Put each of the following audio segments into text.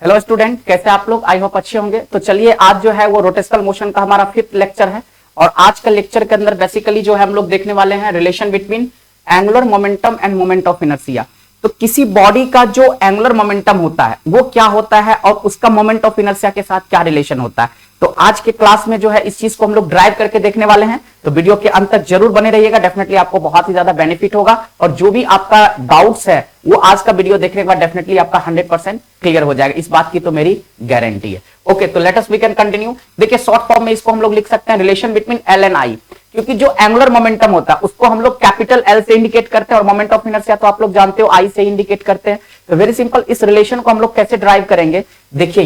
Hello student, कैसे आप लोग? आई होप अच्छे होंगे। तो चलिए, आज जो है वो रोटेशनल मोशन का हमारा 5th लेक्चर है और आज का लेक्चर के अंदर बेसिकली जो है हम लोग देखने वाले हैं relation between angular momentum end moment of inertia. तो किसी बॉडी का जो एंगुलर मोमेंटम होता है वो क्या होता है और उसका मोमेंट ऑफ इनर्शिया के साथ क्या रिलेशन होता है। तो आज के क्लास में जो है इस चीज को हम लोग ड्राइव करके देखने वाले हैं। तो वीडियो के अंत तक जरूर बने रहिएगा, डेफिनेटली आपको बहुत ही ज्यादा बेनिफिट होगा और जो भी आपका डाउट्स है वो आज का वीडियो देखने के बाद डेफिनेटली आपका 100% क्लियर हो जाएगा। इस बात की तो मेरी गारंटी है। ओके, तो let us we can continue. देखिए, शॉर्ट फॉर्म में इसको हम लोग लिख सकते हैं relation between L and I, क्योंकि जो एंगुलर मोमेंटम होता है उसको हम लोग कैपिटल एल से इंडिकेट करते हैं और मोमेंट ऑफ इनर्शिया तो आप लोग जानते हो आई से इंडिकेट करते हैं। तो वेरी सिंपल, इस रिलेशन को हम लोग कैसे ड्राइव करेंगे, देखिए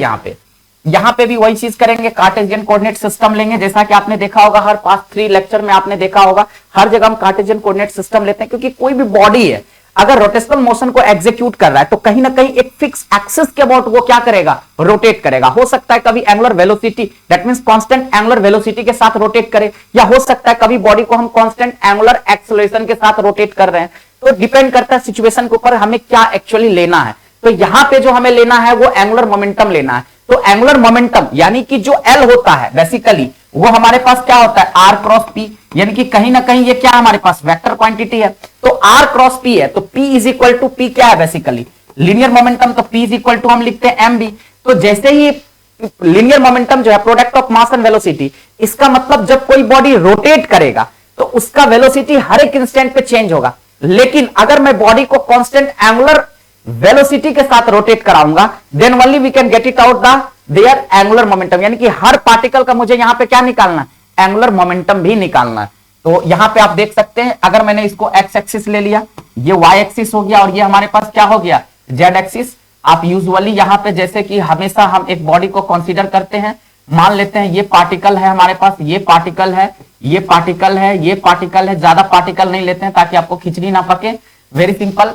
यहां पे भी वही चीज करेंगे, कार्टेशियन कोऑर्डिनेट सिस्टम लेंगे। जैसा कि आपने देखा होगा हर पास्ट 3 लेक्चर में आपने देखा होगा हर जगह हम कार्टेशियन कोऑर्डिनेट सिस्टम लेते हैं, क्योंकि कोई भी बॉडी है अगर रोटेशनल मोशन को एग्जीक्यूट कर रहा है तो कहीं ना कहीं एक फिक्स एक्सिस के अबाउट वो क्या करेगा, रोटेट करेगा। हो सकता है कभी angular velocity, that means constant angular velocity के साथ रोटेट करे, या हो सकता है कभी बॉडी को हम कांस्टेंट एंगुलर एक्सेलरेशन के साथ रोटेट कर रहे हैं। तो डिपेंड करता है सिचुएशन के ऊपर हमें क्या एक्चुअली लेना है। तो यहां पे जो हमें लेना है वो एंगुलर मोमेंटम लेना है। तो एंगुलर मोमेंटम यानी कि जो एल होता है बेसिकली वो हमारे पास क्या होता है, आर क्रॉस पी, यानी कि कहीं ना कहीं ये क्या हमारे पास वेक्टर क्वांटिटी है। तो आर क्रॉस पी है तो P is equal to P क्या है बेसिकली लीनियर मोमेंटम, तो पी इज इक्वल टू हम लिखते हैं एम बी। तो जैसे ही लीनियर मोमेंटम जो है product of mass and velocity, इसका मतलब जब कोई बॉडी रोटेट करेगा तो उसका वेलोसिटी हर एक इंस्टेंट पे चेंज होगा। लेकिन अगर मैं बॉडी को कांस्टेंट एंगुलर वेलोसिटी के साथ रोटेट कराऊंगा then only we can get it out the there angular momentum, यानी कि हर पार्टिकल का मुझे यहां पे क्या निकालना है, एंगुलर मोमेंटम भी निकालना है। तो यहां पे आप देख सकते हैं अगर मैंने इसको एक्स एक्सिस ले लिया, ये वाई एक्सिस हो गया और ये हमारे पास क्या हो गया, जेड एक्सिस। आप यूजुअली यहां पे जैसे कि हमेशा हम एक बॉडी को कंसीडर करते हैं, मान लेते हैं ये पार्टिकल है हमारे पास, ये पार्टिकल है, ये पार्टिकल है, ये पार्टिकल है, ज्यादा पार्टिकल नहीं लेते हैं ताकि आपको खिचड़ी ना पके। Very simple.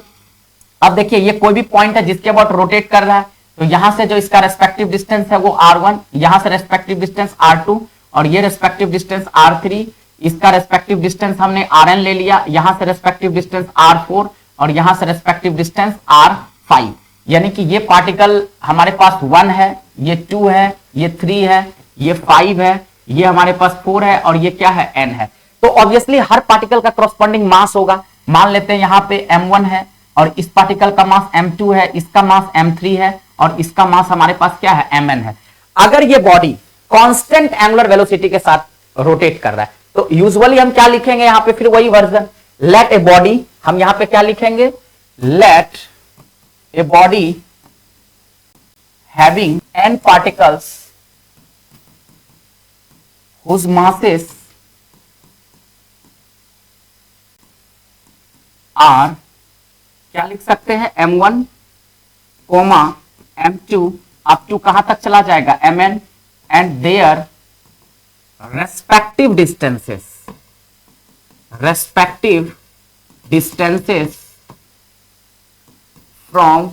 अब देखिए ये कोई भी पॉइंट है जिसके अबाउट रोटेट कर रहा है, तो यहां से जो इसका रेस्पेक्टिव डिस्टेंस है वो r1, यहां से रेस्पेक्टिव डिस्टेंस r2 और ये रेस्पेक्टिव डिस्टेंस r3, इसका रेस्पेक्टिव डिस्टेंस हमने rn ले लिया, यहां से रेस्पेक्टिव डिस्टेंस r4 और यहां से रेस्पेक्टिव डिस्टेंस r5। यानी कि ये पार्टिकल हमारे पास 1 है, ये 2 है, ये 3 है, ये 5 है, ये हमारे पास 4 है और ये क्या है, n है। तो ऑब्वियसली हर पार्टिकल का कॉरस्पॉन्डिंग मास होगा। मान लेते हैं यहां पे m1 है और इस पार्टिकल का मास m2 है, इसका मास m3 है और इसका मास हमारे पास क्या है, mn है। अगर ये बॉडी कांस्टेंट एंगुलर वेलोसिटी के साथ रोटेट कर रहा है तो यूजुअली हम क्या लिखेंगे यहां पे, फिर वही वर्जन, लेट ए बॉडी, हम यहां पे क्या लिखेंगे, let a body having n particles whose masses are, क्या लिख सकते हैं, m1, m2 अप टू कहां तक चला जाएगा, mn, and their respective distances from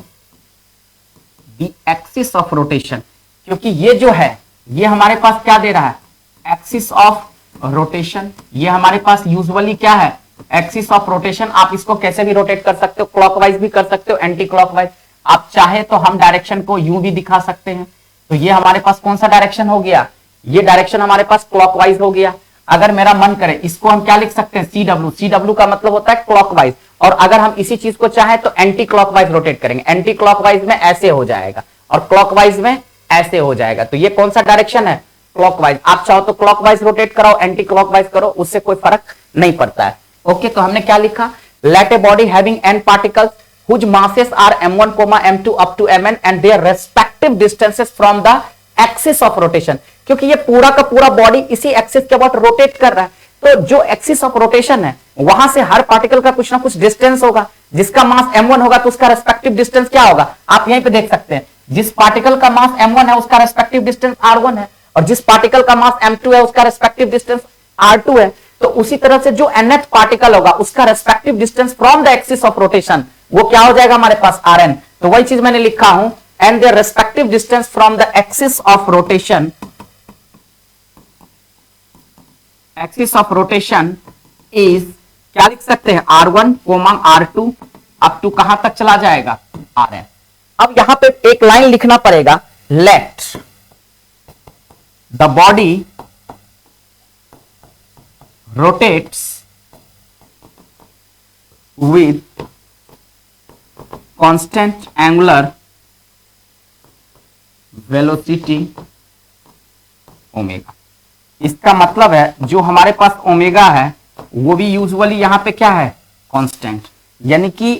the axis of rotation. क्योंकि ये जो है ये हमारे पास क्या दे रहा है, एक्सिस ऑफ रोटेशन। ये हमारे पास यूजुअली क्या है, एक्सिस ऑफ रोटेशन। आप इसको कैसे भी रोटेट कर सकते हो, क्लॉकवाइज भी कर सकते हो, एंटी क्लॉकवाइज। आप चाहे तो हम डायरेक्शन को यूं भी दिखा सकते हैं। तो ये हमारे पास कौन सा डायरेक्शन हो गया, ये डायरेक्शन हमारे पास क्लॉकवाइज हो गया। अगर मेरा मन करे इसको हम क्या लिख सकते हैं, CW। CW का मतलब होता है क्लॉकवाइज, और अगर हम इसी चीज को चाहे तो एंटी क्लॉकवाइज रोटेट करेंगे। एंटी क्लॉकवाइज में ऐसे हो जाएगा और क्लॉकवाइज में ऐसे हो जाएगा। तो ये कौन सा डायरेक्शन है, क्लॉकवाइज। आप चाहो तो क्लॉकवाइज रोटेट कराओ, एंटी क्लॉकवाइज करो, उससे कोई फर्क नहीं पड़ता है। ओके, तो हमने क्या लिखा, let a body having n particles whose masses are m1, m2 up to mn and their respective distances from the axis of rotation। क्योंकि ये पूरा का पूरा बॉडी इसी एक्सिस के अबाउट रोटेट कर रहा है, तो जो एक्सिस ऑफ रोटेशन है वहां से हर पार्टिकल का कुछ ना कुछ डिस्टेंस होगा। जिसका मास m1 होगा तो उसका रेस्पेक्टिव डिस्टेंस क्या होगा, आप यहीं पे देख सकते हैं। जिस पार्टिकल का मास m1 है उसका रेस्पेक्टिव डिस्टेंस r1 है और जिस पार्टिकल का मास m2 है उसका रेस्पेक्टिव डिस्टेंस r2 है। तो उसी तरह से जो nth पार्टिकल होगा उसका respective distance from the axis of rotation वो क्या हो जाएगा हमारे पास, rn। तो वही चीज मैंने लिखा हूं, and their respective distance from the axis of rotation, axis of rotation is, क्या लिख सकते हैं, r1, r2 अप टू कहां तक चला जाएगा, rn। अब यहां पे एक लाइन लिखना पड़ेगा, let the body rotates with constant angular velocity omega. इसका मतलब है जो हमारे पास ओमेगा है वो भी यूजुअली यहां पे क्या है, कांस्टेंट, यानी कि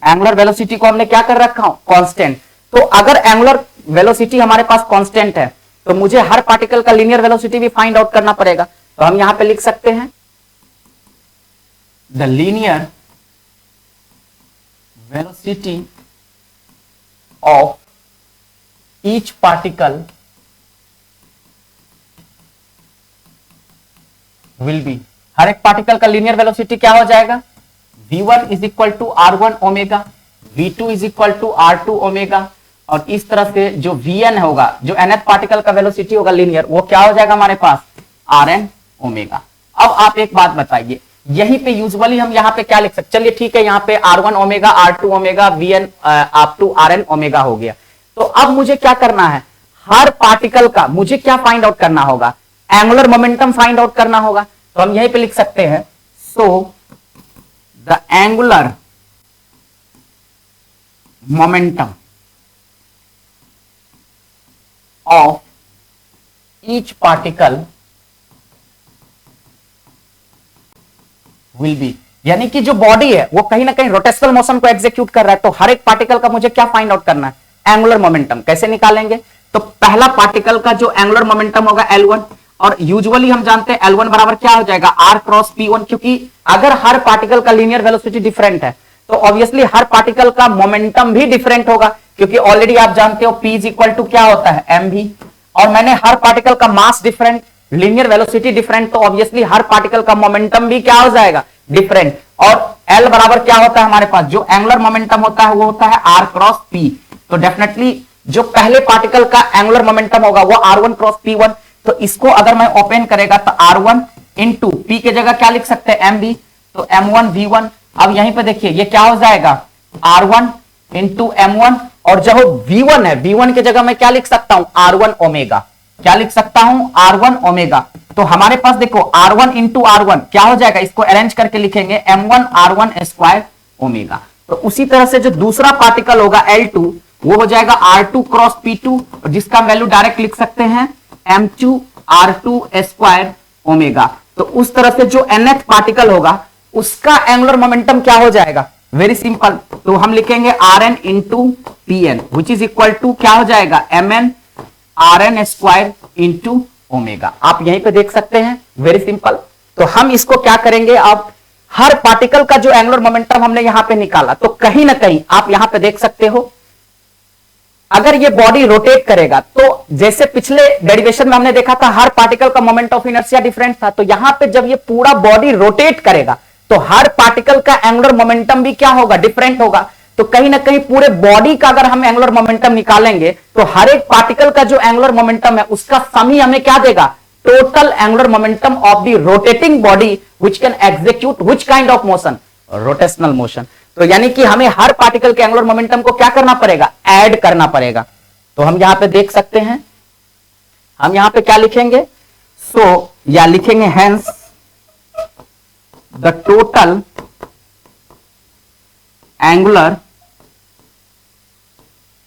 एंगुलर वेलोसिटी को हमने क्या कर रखा हूं, कांस्टेंट। तो अगर एंगुलर वेलोसिटी हमारे पास कांस्टेंट है तो मुझे हर पार्टिकल का लीनियर वेलोसिटी भी फाइंड आउट करना पड़ेगा। तो हम यहां पे लिख सकते हैं the linear velocity of each particle will be, हर एक पार्टिकल का लीनियर वेलोसिटी क्या हो जाएगा, v1 is equal to r1 omega, v2 is equal to r2 omega, और इस तरह से जो vn होगा, जो nth पार्टिकल का वेलोसिटी होगा लीनियर, वो क्या हो जाएगा हमारे पास, rn ओमेगा। अब आप एक बात बताइए, यहीं पे यूजुअली हम यहाँ पे क्या लिख सकते, चलिए ठीक है, यहाँ पे r1 omega, r2 omega, vn up to rn omega हो गया। तो अब मुझे क्या करना है, हर पार्टिकल का मुझे क्या फाइंड आउट करना होगा, एंगुलर मोमेंटम फाइंड आउट करना होगा। तो हम यहीं पे लिख सकते हैं, so the angular momentum of each particle will B, यानी कि जो बॉडी है वो कहीं ना कहीं रोटेशनल मोशन को एग्जीक्यूट कर रहा है। तो हर एक पार्टिकल का मुझे क्या फाइंड आउट करना है, एंगुलर मोमेंटम। कैसे निकालेंगे, तो पहला पार्टिकल का जो एंगुलर मोमेंटम होगा L1, और यूजुअली हम जानते हैं L1 बराबर क्या हो जाएगा, R क्रॉस P1, क्योंकि अगर हर पार्टिकल का लीनियर वेलोसिटी डिफरेंट है तो ऑब्वियसली हर पार्टिकल का मोमेंटम भी डिफरेंट होगा, क्योंकि ऑलरेडी आप जानते हो P इज इक्वल टू क्या होता है, mv, और मैंने हर पार्टिकल का मास डिफरेंट, लीनियर वेलोसिटी डिफरेंट, तो ऑब्वियसली हर पार्टिकल का मोमेंटम भी क्या हो जाएगा, डिफरेंट। और L बराबर क्या होता है हमारे पास, जो एंगुलर मोमेंटम होता है वो होता है R क्रॉस P। तो डेफिनेटली जो पहले पार्टिकल का एंगुलर मोमेंटम होगा वो R1 क्रॉस P1। तो इसको अगर मैं ओपन करेगा तो R1 इंटू P के जगह क्या लिख सकते हैं, mv, तो m1 v1। अब यहीं पे देखिए ये क्या हो जाएगा, R1 इंटू m1, और जब v1 है, v1 की जगह मैं क्या लिख सकता हूं, R1 ओमेगा, क्या लिख सकता हूं, R1 ओमेगा। तो हमारे पास देखो R1 इंटू R1 क्या हो जाएगा, इसको अरेंज करके लिखेंगे m1 R1 स्क्वायर ओमेगा। तो उसी तरह से जो दूसरा पार्टिकल होगा L2 वो हो जाएगा R2 क्रॉस P2, जिसका वैल्यू डायरेक्ट लिख सकते हैं m2 R2 स्क्वायर ओमेगा। तो उस तरह से जो nth पार्टिकल होगा उसका एंगुलर मोमेंटम क्या हो जाएगा, वेरी सिंपल, तो हम लिखेंगे Rn into Pn which is equal to क्या हो जाएगा, Mn Rn square into omega. आप यहीं पे देख सकते हैं, वेरी सिंपल। तो हम इसको क्या करेंगे, अब हर पार्टिकल का जो एंगुलर मोमेंटम हमने यहां पे निकाला, तो कहीं ना कहीं आप यहां पे देख सकते हो, अगर ये बॉडी रोटेट करेगा तो जैसे पिछले डेरिवेशन में हमने देखा था हर पार्टिकल का मोमेंट ऑफ इनर्शिया डिफरेंट था, तो यहां पे जब ये पूरा बॉडी रोटेट करेगा तो हर पार्टिकल का एंगुलर मोमेंटम भी क्या होगा, डिफरेंट होगा। तो कहीं ना कहीं पूरे बॉडी का अगर हम एंगुलर मोमेंटम निकालेंगे तो हर एक पार्टिकल का जो एंगुलर मोमेंटम है उसका सम ही हमें क्या देगा, total angular momentum of the rotating body which can execute which kind of motion, rotational motion. तो यानी कि हमें हर पार्टिकल के एंगुलर मोमेंटम को क्या करना पड़ेगा, ऐड करना पड़ेगा। तो हम यहां पे देख सकते हैं, हम यहां पे क्या लिखेंगे, सो या लिखेंगे hence the total angular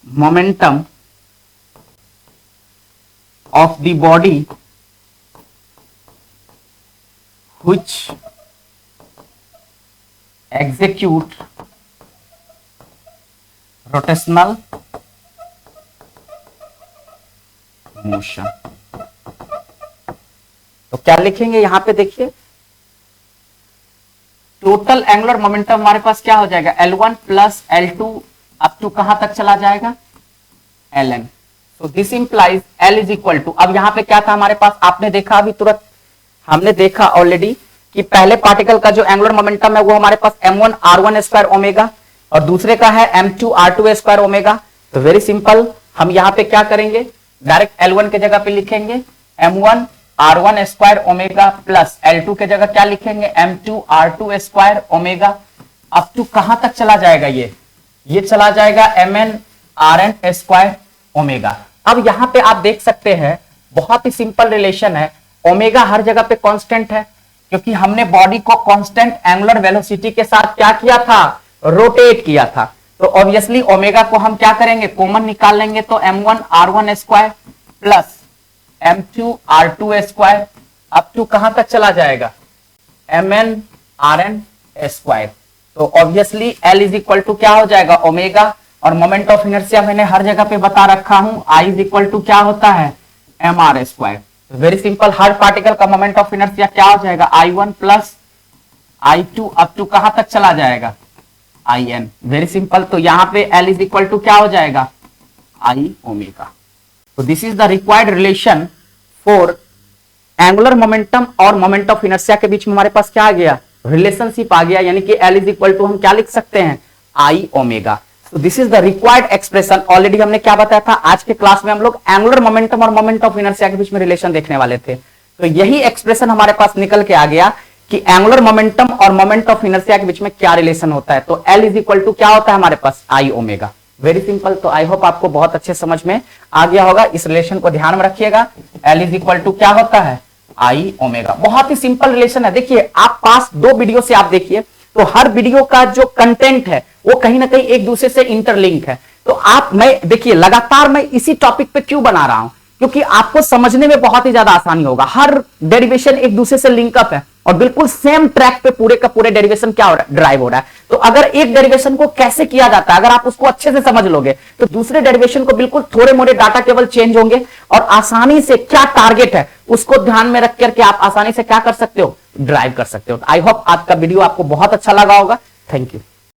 momentum of the body which execute rotational motion. तो क्या लिखेंगे यहां पे देखिए, टोटल एंगुलर मोमेंटम हमारे पास क्या हो जाएगा, L1 plus L2 up to कहां तक चला जाएगा, Ln। So this implies L is equal to, अब यहां पे क्या था हमारे पास, आपने देखा अभी तुरंत हमने देखा ऑलरेडी कि पहले पार्टिकल का जो एंगुलर मोमेंटम है वो हमारे पास m1 R1 स्क्वायर ओमेगा और दूसरे का है m2 R2 स्क्वायर ओमेगा। तो वेरी सिंपल, हम यहां पे क्या करेंगे, डायरेक्ट L1 के जगह पे लिखेंगे m1 R1 square omega plus L2 के जगह क्या लिखेंगे, m2 R2 square omega. Up to कहां तक चला जाएगा, ये चला जाएगा mn RN स्क्वायर ओमेगा। अब यहां पे आप देख सकते हैं बहुत ही सिंपल रिलेशन है, ओमेगा हर जगह पे कांस्टेंट है क्योंकि हमने बॉडी को कांस्टेंट एंगुलर वेलोसिटी के साथ क्या किया था, रोटेट किया था। तो ऑब्वियसली ओमेगा को हम क्या करेंगे, कॉमन निकाल लेंगे, तो m1 r1 square plus m2 r2 square up to कहां तक चला जाएगा, mn rn स्क्वायर। तो obviously L is equal to क्या हो जाएगा, ओमेगा, और मोमेंट ऑफ इनर्शिया मैंने हर जगह पे बता रखा हूं, I इज इक्वल टू क्या होता है, mr स्क्वायर। वेरी सिंपल, हर पार्टिकल का मोमेंट ऑफ इनर्शिया क्या हो जाएगा, I1 plus I2 up to कहां तक चला जाएगा, In। वेरी सिंपल, तो यहां पे L इज इक्वल टू क्या हो जाएगा, I ओमेगा। तो this is the required relation for angular momentum और मोमेंट ऑफ इनर्शिया के बीच में हमारे पास क्या आ गया, रिलेशनशिप आ गया, यानी कि L इज इक्वल टू हम क्या लिख सकते हैं, I ओमेगा। तो this is the required expression. Already हमने क्या बताया था, आज के क्लास में हम लोग एंगुलर मोमेंटम और मोमेंट ऑफ इनर्शिया के बीच में रिलेशन देखने वाले थे। तो यही एक्सप्रेशन हमारे पास निकल के आ गया कि एंगुलर मोमेंटम और मोमेंट ऑफ इनर्शिया के बीच में क्या रिलेशन होता है। तो L इज इक्वल टू क्या होता है हमारे पास, I ओमेगा। Very simple. तो आई होप आपको बहुत अच्छे समझ में आ गया होगा, इस रिलेशन को ध्यान में रखिएगा। L इज इक्वल टू क्या होता है, I ओमेगा। बहुत ही सिंपल रिलेशन है। देखिए आप पास 2 वीडियो से आप देखिए तो हर वीडियो का जो कंटेंट है वो कहीं ना कहीं एक दूसरे से इंटरलिंक है। तो आप, मैं देखिए लगातार मैं इसी टॉपिक पे क्यों बना रहा हूं, क्योंकि आपको समझने में बहुत ही ज्यादा आसानी होगा। हर डेरिवेशन एक दूसरे से लिंकअप है और बिल्कुल सेम ट्रैक पे पूरे का पूरे डेरिवेशन क्या हो रहा है, ड्राइव हो रहा है। तो अगर एक डेरिवेशन को कैसे किया जाता है, अगर आप उसको अच्छे से समझ लोगे तो दूसरे डेरिवेशन को बिल्कुल थोड़े मोड़े डाटा केवल चेंज होंगे और आसानी से क्या टारगेट है उसको ध्यान में रख करके आप आसानी से क्या कर सकते हो, ड्राइव कर सकते हो। आई होप आज का वीडियो आपको बहुत अच्छा लगा होगा। Thank you.